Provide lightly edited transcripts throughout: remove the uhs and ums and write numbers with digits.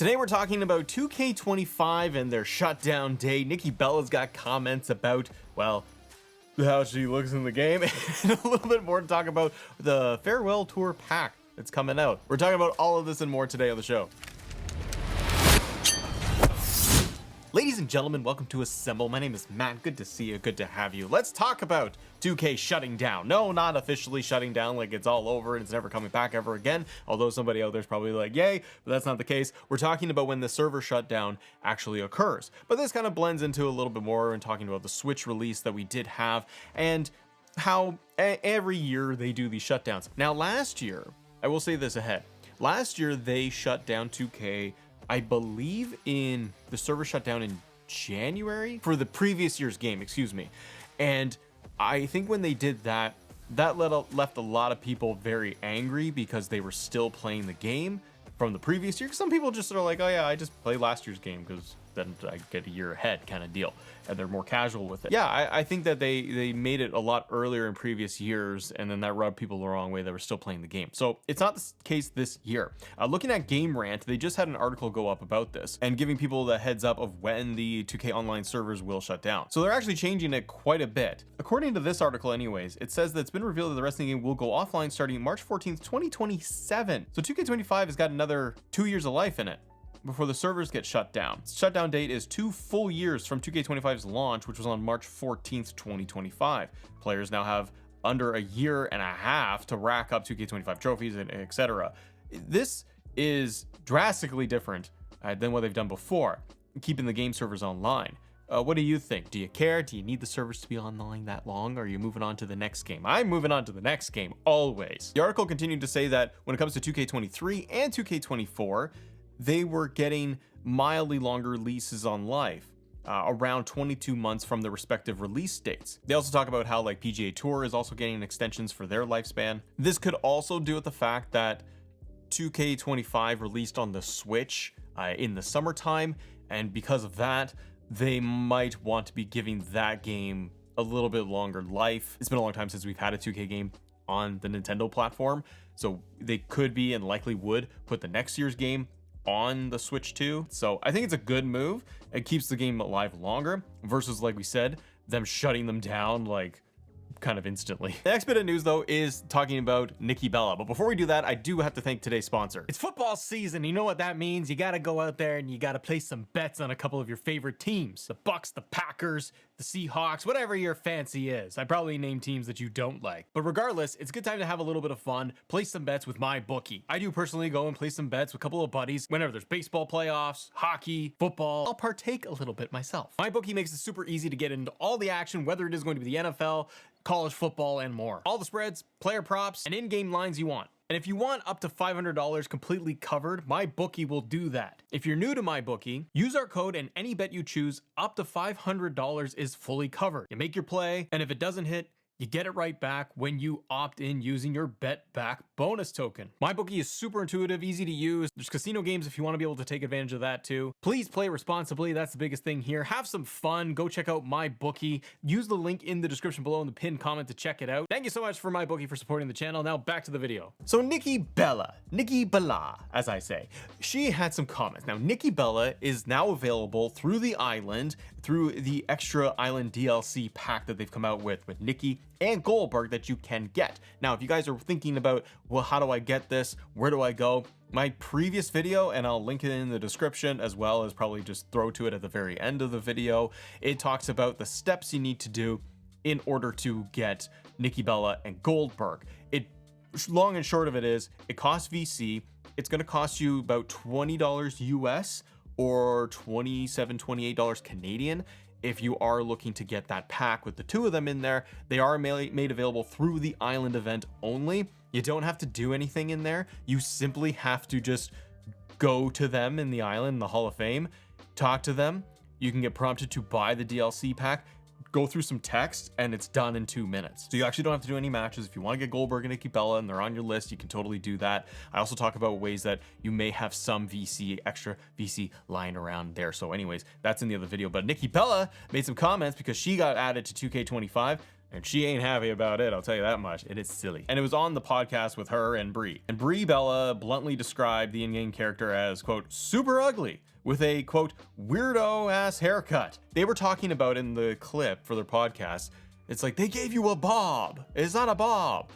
Today we're talking about 2K25 and their shutdown date. Nikki Bella's got comments about, well, how she looks in the game, and a little bit more to talk about the farewell tour pack that's coming out. We're talking about all of this and more today on the show. Ladies and gentlemen, welcome to Assemble. My name is Matt. Good to see you. Good to have you. Let's talk about 2K shutting down. No, not officially shutting down like it's all over and it's never coming back ever again. Although somebody out there's probably like, yay, but that's not the case. We're talking about when the server shutdown actually occurs. But this kind of blends into a little bit more and talking about the Switch release that we did have and how every year they do these shutdowns. Now, last year, I will say this ahead. Last year, they shut down 2K, I believe in the server shutdown in January for the previous year's game, excuse me. And I think when they did that, left a lot of people very angry because they were still playing the game from the previous year. Some people just are like, oh yeah, I just play last year's game because then I get a year ahead kind of deal. And they're more casual with it. Yeah, I think that they made it a lot earlier in previous years, and then that rubbed people the wrong way that were still playing the game. So it's not the case this year. Looking at Game Rant, they just had an article go up about this and giving people the heads up of when the 2K online servers will shut down. So they're actually changing it quite a bit. According to this article anyways, it says that it's been revealed that the rest of the game will go offline starting March 14th, 2027. So 2K25 has got another 2 years of life in it before the servers get shut down. Shutdown date is 2 full years from 2K25's launch, which was on March 14th, 2025. Players now have under a year and a half to rack up 2K25 trophies and etc. This is drastically different than what they've done before, keeping the game servers online. What do you think? Do you care? Do you need the servers to be online that long? Or are you moving on to the next game? I'm moving on to the next game, always. The article continued to say that when it comes to 2K23 and 2K24, they were getting mildly longer leases on life, around 22 months from the respective release dates. They also talk about how like PGA Tour is also getting extensions for their lifespan. This could also do with the fact that 2K25 released on the Switch in the summertime, and because of that, they might want to be giving that game a little bit longer life. It's been a long time since we've had a 2K game on the Nintendo platform, so they could be and likely would put the next year's game on the Switch too. So I think it's a good move. It keeps the game alive longer versus, like we said, them shutting them down like kind of instantly. The next bit of news though is talking about Nikki Bella. But before we do that, I do have to thank today's sponsor. It's football season. You know what that means. You got to go out there and you got to place some bets on a couple of your favorite teams. The Bucks, the Packers, the Seahawks, whatever your fancy is. I probably name teams that you don't like. But regardless, it's a good time to have a little bit of fun. Place some bets with my bookie. I do personally go and place some bets with a couple of buddies whenever there's baseball playoffs, hockey, football. I'll partake a little bit myself. My bookie makes it super easy to get into all the action, whether it is going to be the NFL, college football, and more. All the spreads, player props, and in-game lines you want. And if you want up to $500 completely covered, my bookie will do that. If you're new to my bookie, use our code and any bet you choose up to $500 is fully covered. You make your play, and if it doesn't hit, you get it right back when you opt in using your bet back bonus token. MyBookie is super intuitive, easy to use. There's casino games if you want to be able to take advantage of that too. Please play responsibly. That's the biggest thing here. Have some fun. Go check out MyBookie. Use the link in the description below in the pinned comment to check it out. Thank you so much for MyBookie for supporting the channel. Now back to the video. So Nikki Bella, as I say, she had some comments. Now Nikki Bella is now available through the island, through the extra island DLC pack that they've come out with Nikki and Goldberg that you can get. Now, if you guys are thinking about, well, how do I get this? Where do I go? My previous video, and I'll link it in the description as well as probably just throw to it at the very end of the video. It talks about the steps you need to do in order to get Nikki Bella and Goldberg. Long and short of it is, it costs VC. It's going to cost you about $20 US or $27, $28 Canadian. If you are looking to get that pack with the two of them in there, they are made available through the island event only. You don't have to do anything in there. You simply have to just go to them in the island, the Hall of Fame, talk to them. You can get prompted to buy the DLC pack, go through some text, and it's done in 2 minutes. So you actually don't have to do any matches. If you want to get Goldberg and Nikki Bella and they're on your list, you can totally do that. I also talk about ways that you may have some extra VC lying around there. So anyways, that's in the other video. But Nikki Bella made some comments because she got added to 2K25. And she ain't happy about it, I'll tell you that much. It is silly. And it was on the podcast with her and Brie. And Brie Bella bluntly described the in-game character as, quote, super ugly, with a, quote, weirdo ass haircut. They were talking about in the clip for their podcast, it's like, they gave you a bob. It's not a bob.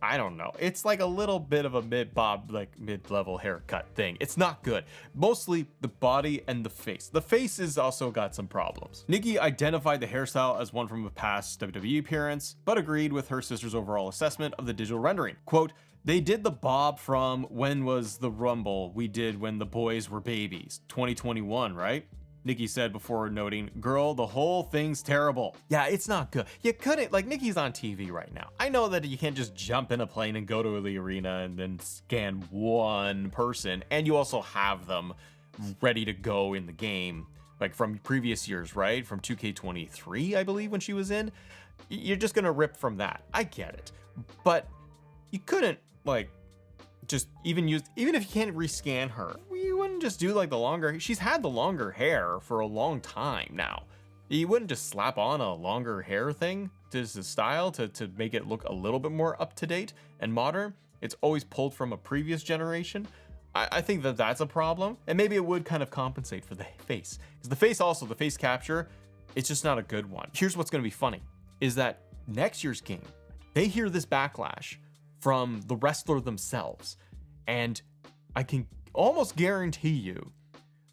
I don't know. It's like a little bit of a mid-level haircut thing. It's not good. Mostly the body and the face. The face has also got some problems. Nikki identified the hairstyle as one from a past WWE appearance, but agreed with her sister's overall assessment of the digital rendering. Quote, they did the bob from when was the Rumble we did when the boys were babies? 2021, right? Nikki said before noting, girl, the whole thing's terrible. Yeah, it's not good. You couldn't, like, Nikki's on TV right now. I know that you can't just jump in a plane and go to the arena and then scan one person, and you also have them ready to go in the game, like from previous years, right? From 2K23, I believe, when she was in. You're just gonna rip from that. I get it. But you couldn't, like, just even if you can't rescan her, you wouldn't just do like the longer, she's had the longer hair for a long time now. You wouldn't just slap on a longer hair thing to the style to make it look a little bit more up to date and modern. It's always pulled from a previous generation. I think that that's a problem, and maybe it would kind of compensate for the face, because the face, also the face capture, it's just not a good one. Here's what's going to be funny is that next year's game, they hear this backlash from the wrestler themselves, and I can almost guarantee you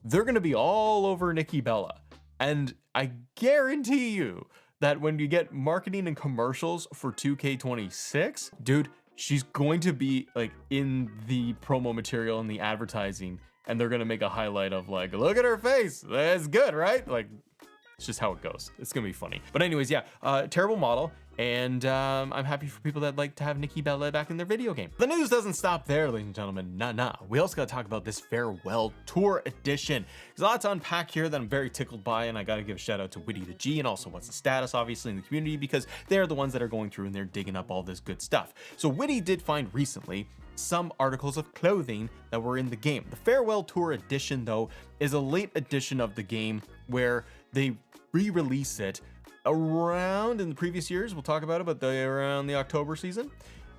they're going to be all over Nikki Bella. And I guarantee you that when you get marketing and commercials for 2K26, dude, she's going to be like in the promo material and the advertising, and they're going to make a highlight of like, look at her face, that's good, right? Like, it's just how it goes. It's gonna be funny. But anyways, yeah, terrible model. And I'm happy for people that like to have Nikki Bella back in their video game. The news doesn't stop there, ladies and gentlemen. Nah. We also gotta talk about this farewell tour edition. There's a lot to unpack here that I'm very tickled by, and I gotta give a shout out to Witty the G and also What's the Status, obviously, in the community, because they're the ones that are going through and they're digging up all this good stuff. So Witty did find recently some articles of clothing that were in the game. The farewell tour edition, though, is a late edition of the game where they re-release it around in the previous years. We'll talk about it, but they're around the October season,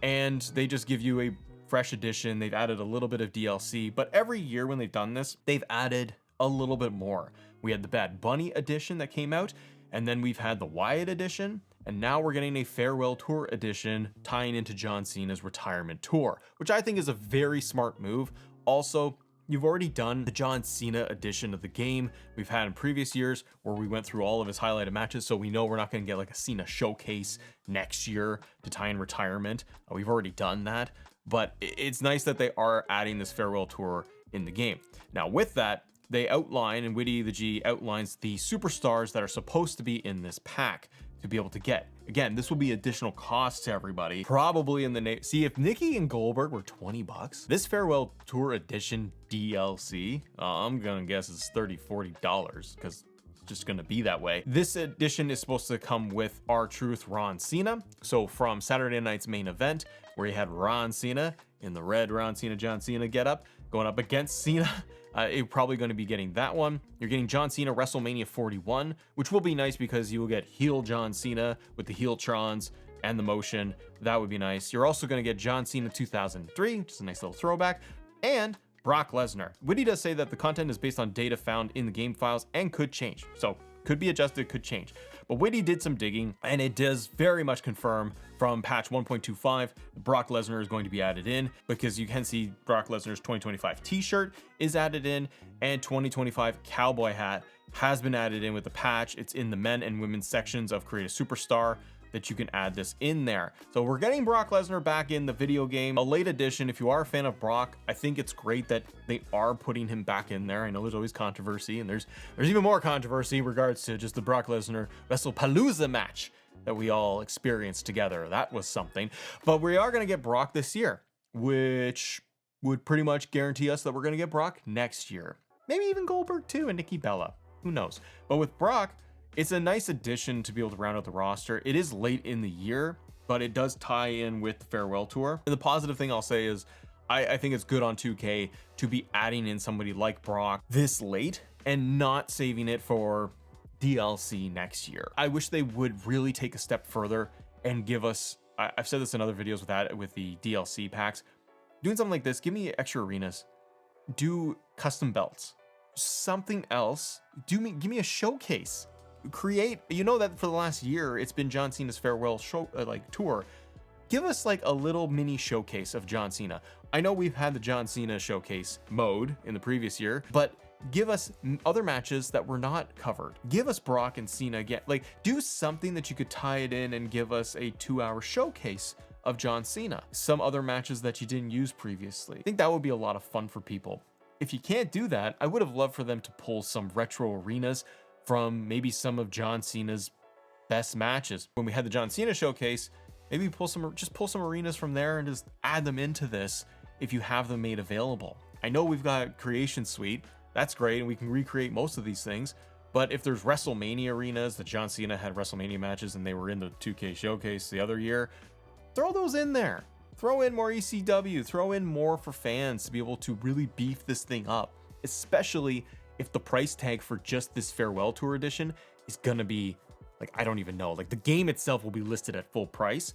and they just give you a fresh edition. They've added a little bit of DLC, but every year when they've done this, they've added a little bit more. We had the Bad Bunny edition that came out, and then we've had the Wyatt edition, and now we're getting a farewell tour edition tying into John Cena's retirement tour, which I think is a very smart move. Also, you've already done the John Cena edition of the game we've had in previous years where we went through all of his highlighted matches, so we know we're not going to get like a Cena showcase next year to tie in retirement. We've already done that, but it's nice that they are adding this farewell tour in the game. Now with that, they outline, and Witty the G outlines the superstars that are supposed to be in this pack to be able to get. Again, this will be additional cost to everybody. Probably in the see, if Nikki and Goldberg were $20, this farewell tour edition DLC, I'm gonna guess it's $30-$40 because it's just gonna be that way. This edition is supposed to come with R-Truth Ron Cena. So from Saturday night's main event, where you had Ron Cena in the red Ron Cena John Cena getup going up against Cena. You're probably going to be getting that one. You're getting John Cena WrestleMania 41, which will be nice because you will get heel John Cena with the heel Trons and the motion. That would be nice. You're also going to get John Cena 2003, which is a nice little throwback, and Brock Lesnar. Witty does say that the content is based on data found in the game files and could change. So could be adjusted, could change. But Witty did some digging, and it does very much confirm from patch 1.25, Brock Lesnar is going to be added in, because you can see Brock Lesnar's 2025 t-shirt is added in, and 2025 cowboy hat has been added in with the patch. It's in the men and women's sections of Create a Superstar that you can add this in there. So we're getting Brock Lesnar back in the video game, a late edition. If you are a fan of Brock, I think it's great that they are putting him back in there. I know there's always controversy, and there's even more controversy in regards to just the Brock Lesnar WrestlePalooza match that we all experienced together. That was something. But we are going to get Brock this year, which would pretty much guarantee us that we're going to get Brock next year. Maybe even Goldberg too, and Nikki Bella. Who knows? But with Brock, it's a nice addition to be able to round out the roster. It is late in the year, but it does tie in with the farewell tour. And the positive thing I'll say is I think it's good on 2K to be adding in somebody like Brock this late and not saving it for DLC next year. I wish they would really take a step further and give us, I've said this in other videos with the DLC packs, doing something like this, give me extra arenas, do custom belts, something else, give me a showcase. Create, you know that for the last year, it's been John Cena's farewell show, tour. Give us like a little mini showcase of John Cena. I know we've had the John Cena showcase mode in the previous year, but give us other matches that were not covered. Give us Brock and Cena again. Like, do something that you could tie it in and give us a 2-hour showcase of John Cena. Some other matches that you didn't use previously. I think that would be a lot of fun for people. If you can't do that, I would have loved for them to pull some retro arenas from maybe some of John Cena's best matches. When we had the John Cena showcase, maybe pull some arenas from there and just add them into this if you have them made available. I know we've got Creation Suite. That's great, and we can recreate most of these things. But if there's WrestleMania arenas, that John Cena had WrestleMania matches and they were in the 2K showcase the other year, throw those in there. Throw in more ECW, throw in more for fans to be able to really beef this thing up, especially if the price tag for just this Farewell Tour edition is gonna be, like, I don't even know, like the game itself will be listed at full price.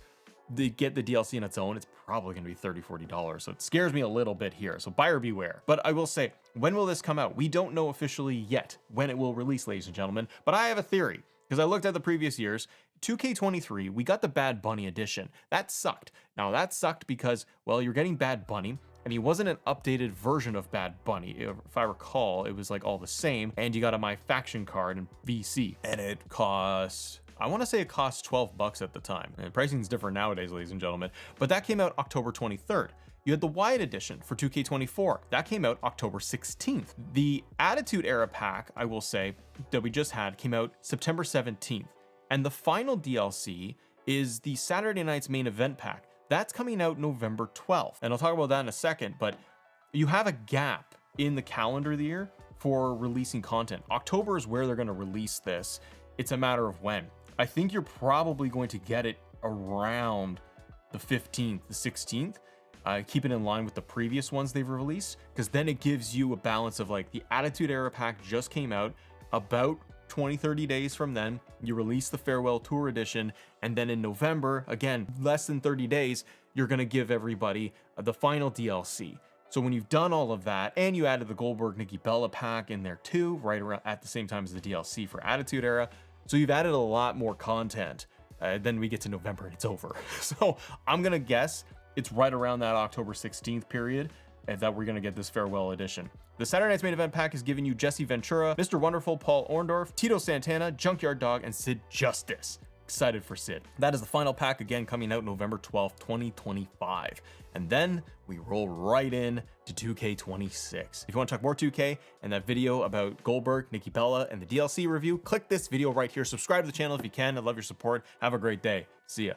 To get the DLC on its own, it's probably gonna be $30, $40. So it scares me a little bit here. So buyer beware. But I will say, when will this come out? We don't know officially yet when it will release, ladies and gentlemen, but I have a theory because I looked at the previous years. 2K23, we got the Bad Bunny edition. That sucked. Now that sucked because, well, you're getting Bad Bunny, and he wasn't an updated version of Bad Bunny. If I recall, it was like all the same, and you got a My Faction card in VC, and it cost, I want to say it cost $12 at the time. And pricing's different nowadays, ladies and gentlemen, but that came out October 23rd. You had the Wyatt edition for 2K24. That came out October 16th. The Attitude Era pack, I will say, that we just had came out September 17th. And the final DLC is the Saturday Night's Main Event pack. That's coming out November 12th. And I'll talk about that in a second, but you have a gap in the calendar of the year for releasing content. October is where they're going to release this. It's a matter of when. I think you're probably going to get it around the 15th, the 16th. Keep it in line with the previous ones they've released, because then it gives you a balance of, like, the Attitude Era pack just came out about 20-30 days from then. You release the Farewell Tour edition, and then in November, again, less than 30 days, you're going to give everybody the final DLC. So when you've done all of that, and you added the Goldberg Nikki Bella pack in there too, right around at the same time as the DLC for Attitude Era, so you've added a lot more content. Then we get to November and it's over. So I'm gonna guess it's right around that October 16th period that we're gonna get this Farewell edition. The Saturday Night's Main Event pack is giving you Jesse Ventura, Mr. Wonderful Paul Orndorff, Tito Santana, Junkyard Dog, and Sid Justice. Excited for Sid. That is the final pack, again coming out November 12th, 2025. And then we roll right in to 2K26. If you want to talk more 2K and that video about Goldberg, Nikki Bella, and the DLC review, click this video right here. Subscribe to the channel if you can. I love your support. Have a great day. See ya.